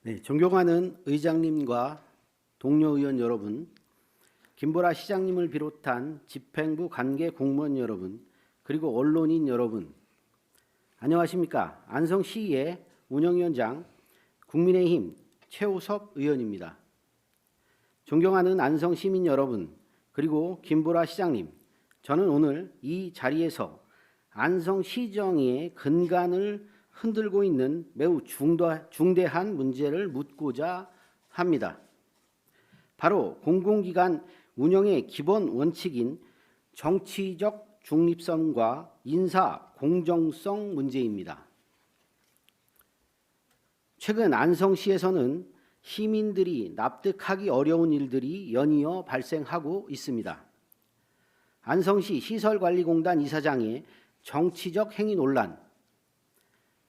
네, 존경하는 의장님과 동료 의원 여러분, 김보라 시장님을 비롯한 집행부 관계 공무원 여러분, 그리고 언론인 여러분, 안녕하십니까? 안성시의 운영위원장 국민의힘 최우섭 의원입니다. 존경하는 안성시민 여러분, 그리고 김보라 시장님, 저는 오늘 이 자리에서 안성시정의 근간을 흔들고 있는 매우 중대한 문제를 묻고자 합니다. 바로 공공기관 운영의 기본 원칙인 정치적 중립성과 인사 공정성 문제입니다. 최근 안성시에서는 시민들이 납득하기 어려운 일들이 연이어 발생하고 있습니다. 안성시 시설관리공단 이사장의 정치적 행위 논란,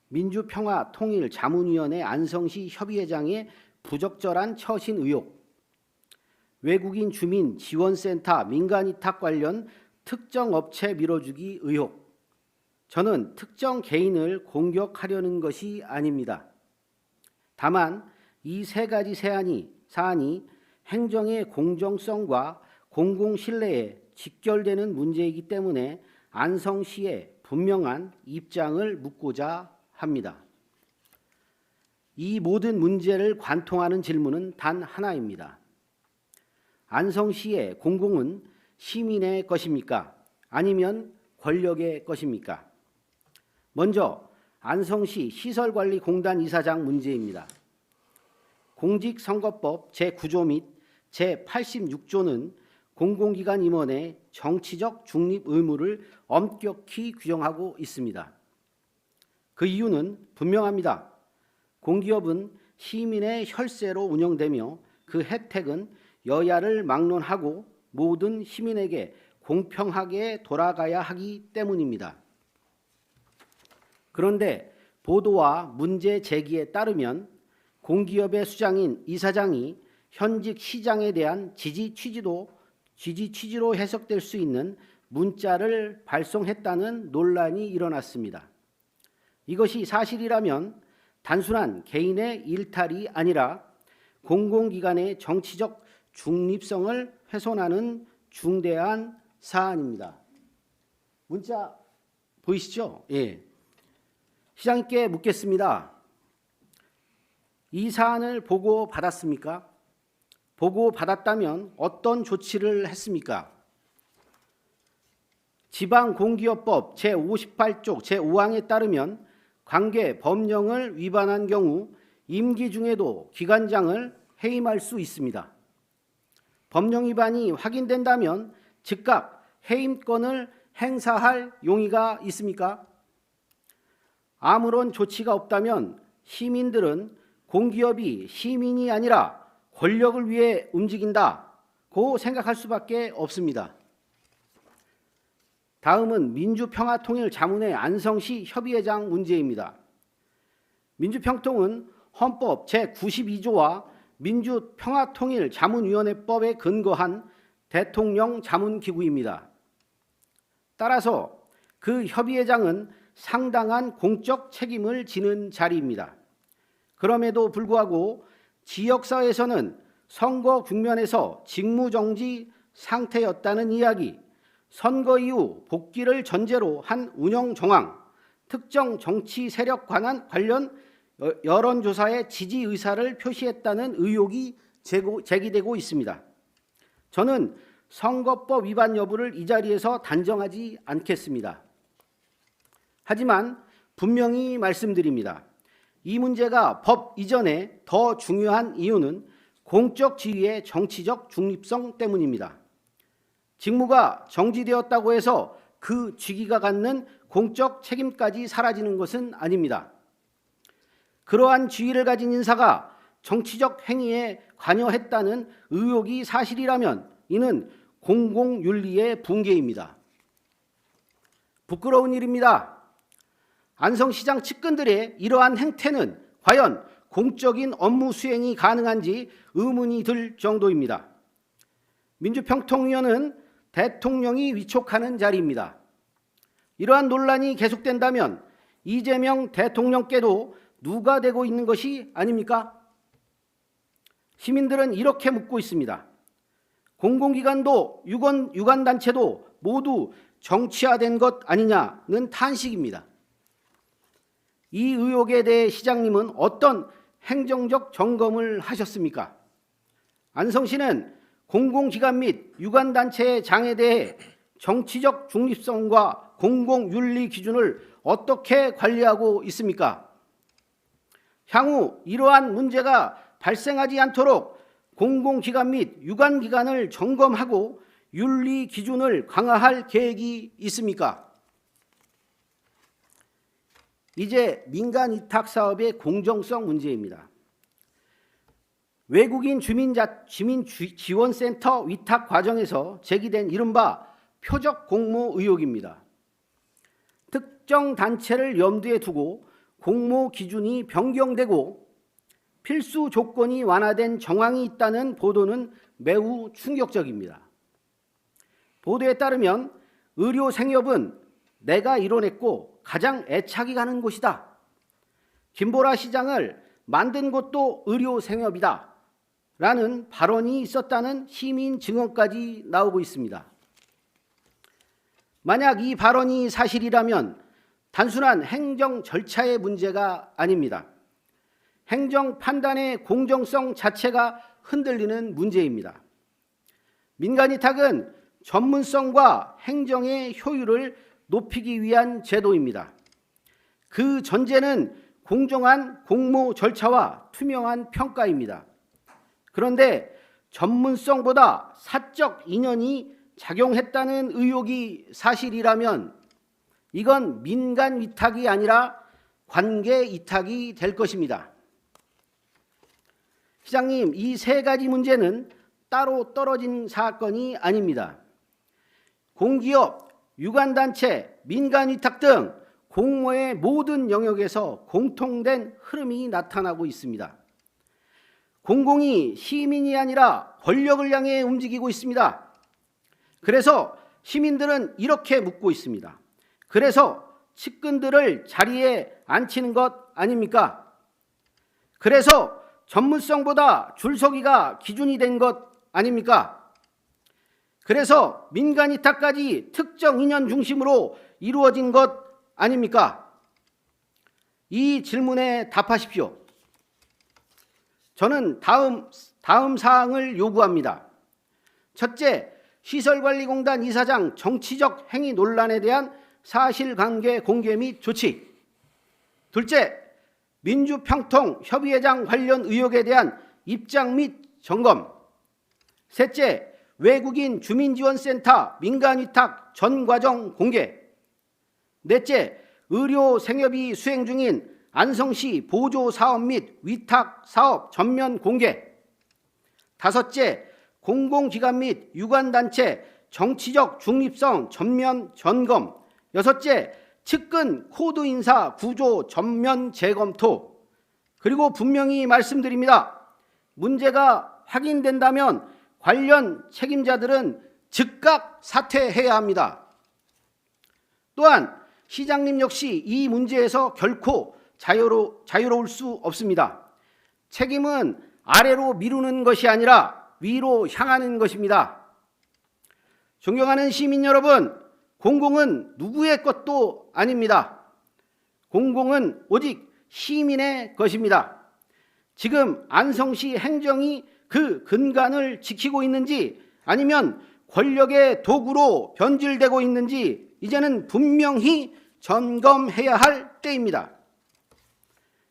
민주평화통일자문위원회 안성시 협의회장의 부적절한 처신 의혹, 외국인 주민 지원센터 민간위탁 관련 특정 업체 밀어주기 의혹. 저는 특정 개인을 공격하려는 것이 아닙니다. 다만 이 세 가지 사안이 행정의 공정성과 공공신뢰에 직결되는 문제이기 때문에 안성시에 분명한 입장을 묻고자 합니다. 이 모든 문제를 관통하는 질문은 단 하나입니다. 안성시의 공공은 시민의 것입니까? 아니면 권력의 것입니까? 먼저 안성시 시설관리공단 이사장 문제입니다. 공직선거법 제9조 및 제86조는 공공기관 임원의 정치적 중립 의무를 엄격히 규정하고 있습니다. 그 이유는 분명합니다. 공기업은 시민의 혈세로 운영되며 그 혜택은 여야를 막론하고 모든 시민에게 공평하게 돌아가야 하기 때문입니다. 그런데 보도와 문제 제기에 따르면 공기업의 수장인 이사장이 현직 시장에 대한 지지 취지로 해석될 수 있는 문자를 발송했다는 논란이 일어났습니다. 이것이 사실이라면 단순한 개인의 일탈이 아니라 공공기관의 정치적 중립성을 훼손하는 중대한 사안입니다. 문자 보이시죠? 예. 시장님께 묻겠습니다. 이 사안을 보고받았습니까? 보고받았다면 어떤 조치를 했습니까? 지방공기업법 제58조 제5항에 따르면 관계 법령을 위반한 경우 임기 중에도 기관장을 해임할 수 있습니다. 법령 위반이 확인된다면 즉각 해임권을 행사할 용의가 있습니까? 아무런 조치가 없다면 시민들은 공기업이 시민이 아니라 권력을 위해 움직인다고 생각할 수밖에 없습니다. 다음은 민주평화통일자문회 안성시 협의회장 문제입니다. 민주평통은 헌법 제92조와 민주평화통일자문위원회법에 근거한 대통령 자문기구입니다. 따라서 그 협의회장은 상당한 공적 책임을 지는 자리입니다. 그럼에도 불구하고 지역사회에서는 선거 국면에서 직무정지 상태였다는 이야기, 선거 이후 복귀를 전제로 한 운영 정황, 특정 정치 세력 관련 여론조사에 지지 의사를 표시했다는 의혹이 제기되고 있습니다. 저는 선거법 위반 여부를 이 자리에서 단정하지 않겠습니다. 하지만 분명히 말씀드립니다. 이 문제가 법 이전에 더 중요한 이유는 공적 지위의 정치적 중립성 때문입니다. 직무가 정지되었다고 해서 그 직위가 갖는 공적 책임까지 사라지는 것은 아닙니다. 그러한 지위를 가진 인사가 정치적 행위에 관여했다는 의혹이 사실이라면 이는 공공윤리의 붕괴입니다. 부끄러운 일입니다. 안성시장 측근들의 이러한 행태는 과연 공적인 업무 수행이 가능한지 의문이 들 정도입니다. 민주평통위원회는 대통령이 위촉하는 자리입니다. 이러한 논란이 계속된다면 이재명 대통령께도 누가 되고 있는 것이 아닙니까? 시민들은 이렇게 묻고 있습니다. 공공기관도 유관단체도 모두 정치화된 것 아니냐는 탄식입니다. 이 의혹에 대해 시장님은 어떤 행정적 점검을 하셨습니까? 안성시는 공공기관 및 유관단체의 장에 대해 정치적 중립성과 공공윤리 기준을 어떻게 관리하고 있습니까? 향후 이러한 문제가 발생하지 않도록 공공기관 및 유관기관을 점검하고 윤리 기준을 강화할 계획이 있습니까? 이제 민간 위탁 사업의 공정성 문제입니다. 외국인 주민지원센터 위탁 과정에서 제기된 이른바 표적 공모 의혹입니다. 특정 단체를 염두에 두고 공모 기준이 변경되고 필수 조건이 완화된 정황이 있다는 보도는 매우 충격적입니다. 보도에 따르면 의료 생협은 내가 이뤄냈고 가장 애착이 가는 곳이다. 김보라 시장을 만든 곳도 의료 생협이다. 라는 발언이 있었다는 시민 증언까지 나오고 있습니다. 만약 이 발언이 사실이라면 단순한 행정 절차의 문제가 아닙니다. 행정 판단의 공정성 자체가 흔들리는 문제입니다. 민간위탁은 전문성과 행정의 효율을 높이기 위한 제도입니다. 그 전제는 공정한 공모 절차와 투명한 평가입니다. 그런데 전문성보다 사적 인연이 작용했다는 의혹이 사실이라면 이건 민간 위탁이 아니라 관계 위탁이 될 것입니다. 시장님, 이 세 가지 문제는 따로 떨어진 사건이 아닙니다. 공기업, 유관단체, 민간위탁 등 공모의 모든 영역에서 공통된 흐름이 나타나고 있습니다. 공공이 시민이 아니라 권력을 향해 움직이고 있습니다. 그래서 시민들은 이렇게 묻고 있습니다. 그래서 측근들을 자리에 앉히는 것 아닙니까? 그래서 전문성보다 줄서기가 기준이 된 것 아닙니까? 그래서 민간위탁까지 특정 인연 중심으로 이루어진 것 아닙니까? 이 질문에 답하십시오. 저는 다음 사항을 요구합니다. 첫째, 시설관리공단 이사장 정치적 행위 논란에 대한 사실관계 공개 및 조치. 둘째, 민주평통협의회장 관련 의혹에 대한 입장 및 점검. 셋째, 외국인 주민지원센터 민간위탁 전 과정 공개. 넷째, 의료 생협이 수행 중인 안성시 보조사업 및 위탁사업 전면 공개. 다섯째, 공공기관 및 유관단체 정치적 중립성 전면 점검. 여섯째, 측근 코드 인사 구조 전면 재검토. 그리고 분명히 말씀드립니다. 문제가 확인된다면 관련 책임자들은 즉각 사퇴해야 합니다. 또한 시장님 역시 이 문제에서 결코 자유로울 수 없습니다. 책임은 아래로 미루는 것이 아니라 위로 향하는 것입니다. 존경하는 시민 여러분, 공공은 누구의 것도 아닙니다. 공공은 오직 시민의 것입니다. 지금 안성시 행정이 그 근간을 지키고 있는지 아니면 권력의 도구로 변질되고 있는지 이제는 분명히 점검해야 할 때입니다.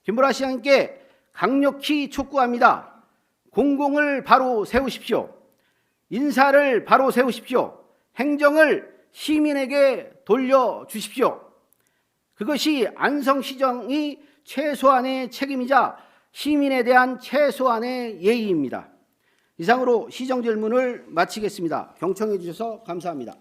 김보라 시장님께 강력히 촉구합니다. 공공을 바로 세우십시오. 인사를 바로 세우십시오. 행정을 시민에게 돌려주십시오. 그것이 안성시정이 최소한의 책임이자 시민에 대한 최소한의 예의입니다. 이상으로 시정 질문을 마치겠습니다. 경청해 주셔서 감사합니다.